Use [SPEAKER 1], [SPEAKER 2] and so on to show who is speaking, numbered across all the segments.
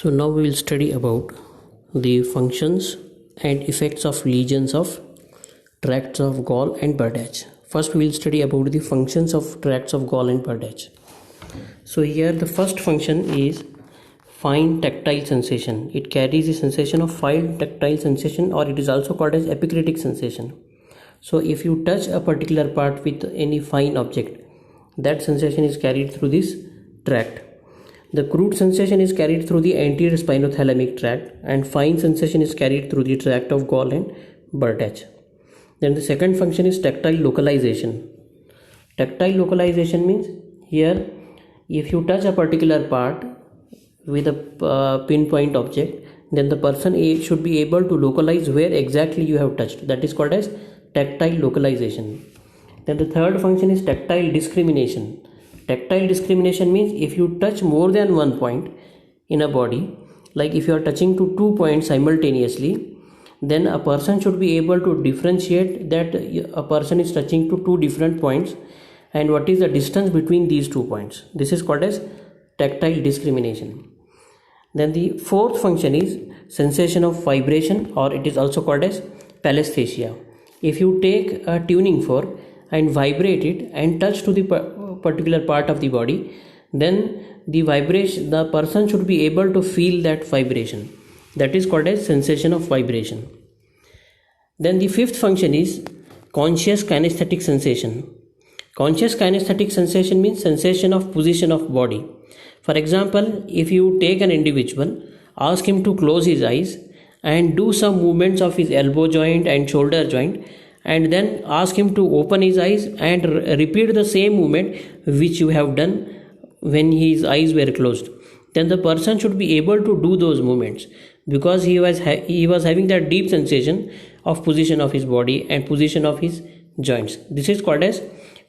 [SPEAKER 1] So now we will study about the functions and effects of lesions of tracts of Gall and Burdach. First we will study about the functions of tracts of Gall and Burdach. So here the first function is fine tactile sensation. It carries the sensation of fine tactile sensation, or it is also called as epicretic sensation. So if you touch a particular part with any fine object, that sensation is carried through this tract. The crude sensation is carried through the anterior spinothalamic tract, and fine sensation is carried through the tract of Gall and Burdach. Then the second function is tactile localization. Tactile localization means here if you touch a particular part with a pinpoint object, then the person should be able to localize where exactly you have touched. That is called as tactile localization. Then the third function is tactile discrimination. Tactile discrimination means if you touch more than one point in a body, like if you are touching to 2 points simultaneously, then a person should be able to differentiate that a person is touching to 2 different points and what is the distance between these 2 points. This is called as tactile discrimination. Then the fourth function is sensation of vibration, or it is also called as palæsthesia. If you take a tuning fork and vibrate it and touch to the particular part of the body, then the person should be able to feel that vibration. That is called as sensation of vibration. Then the fifth function is conscious kinesthetic sensation. Conscious kinesthetic sensation means sensation of position of body. For example, if you take an individual, ask him to close his eyes and do some movements of his elbow joint and shoulder joint, and then ask him to open his eyes and repeat the same movement which you have done when his eyes were closed, then the person should be able to do those movements because he was having that deep sensation of position of his body and position of his joints. This is called as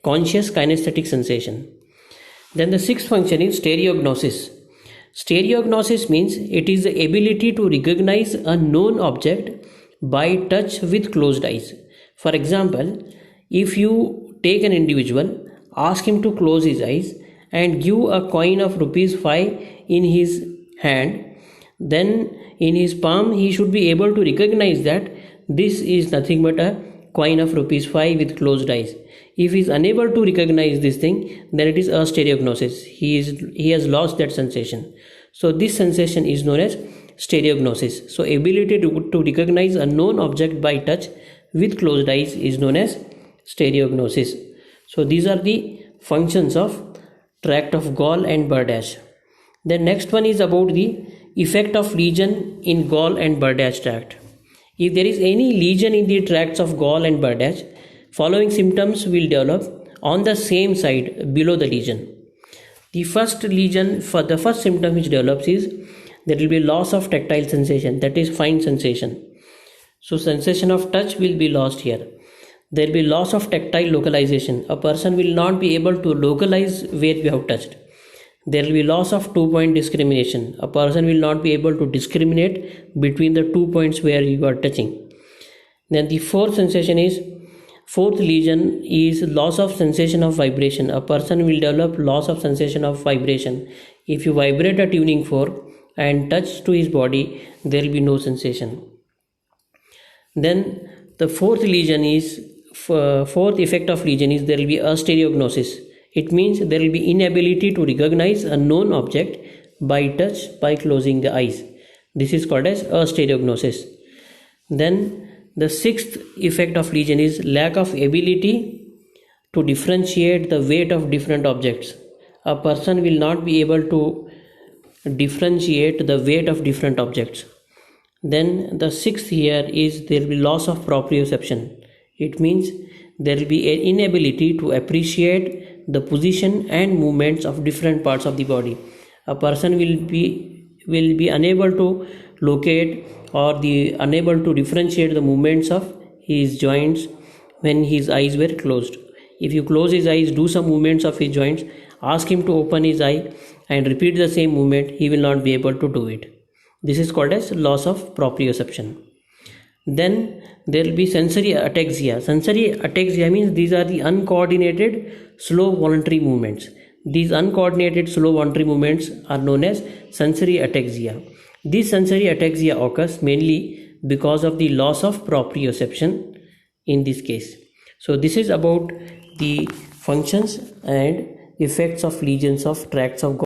[SPEAKER 1] conscious kinesthetic sensation. Then the sixth function is stereognosis. Stereognosis means it is the ability to recognize a known object by touch with closed eyes. For example, if you take an individual, ask him to close his eyes and give a coin of ₹5 in his hand, then in his palm he should be able to recognize that this is nothing but a coin of ₹5 with closed eyes. If he is unable to recognize this thing, then it is a stereognosis. He has lost that sensation. So this sensation is known as stereognosis. So ability to recognize a known object by touch with closed eyes is known as stereognosis. So these are the functions of tract of Gall and Burdach. The next one is about the effect of lesion in Gall and Burdach tract. If there is any lesion in the tracts of Gall and Burdach, following symptoms will develop on the same side below the lesion. The first symptom which develops is there will be loss of tactile sensation, that is fine sensation. So sensation of touch will be lost here. There will be loss of tactile localization. A person will not be able to localize where you have touched. There will be loss of 2-point discrimination. A person will not be able to discriminate between the 2 points where you are touching. Then the fourth lesion is loss of sensation of vibration. A person will develop loss of sensation of vibration. If you vibrate a tuning fork and touch to his body, there will be no sensation. Then the fourth effect of lesion is there will be astereognosis. It means there will be inability to recognize a known object by touch by closing the eyes. This is called as astereognosis. Then the sixth effect of lesion is lack of ability to differentiate the weight of different objects. A person will not be able to differentiate the weight of different objects. Then the sixth here is there will be loss of proprioception. It means there will be an inability to appreciate the position and movements of different parts of the body. A person will be unable to locate or unable to differentiate the movements of his joints when his eyes were closed. If you close his eyes, do some movements of his joints, ask him to open his eye and repeat the same movement, he will not be able to do it. This is called as loss of proprioception. Then there will be sensory ataxia. Sensory ataxia means these are the uncoordinated, slow voluntary movements. These uncoordinated slow voluntary movements are known as sensory ataxia. This sensory ataxia occurs mainly because of the loss of proprioception in this case. So this is about the functions and effects of lesions of tracts of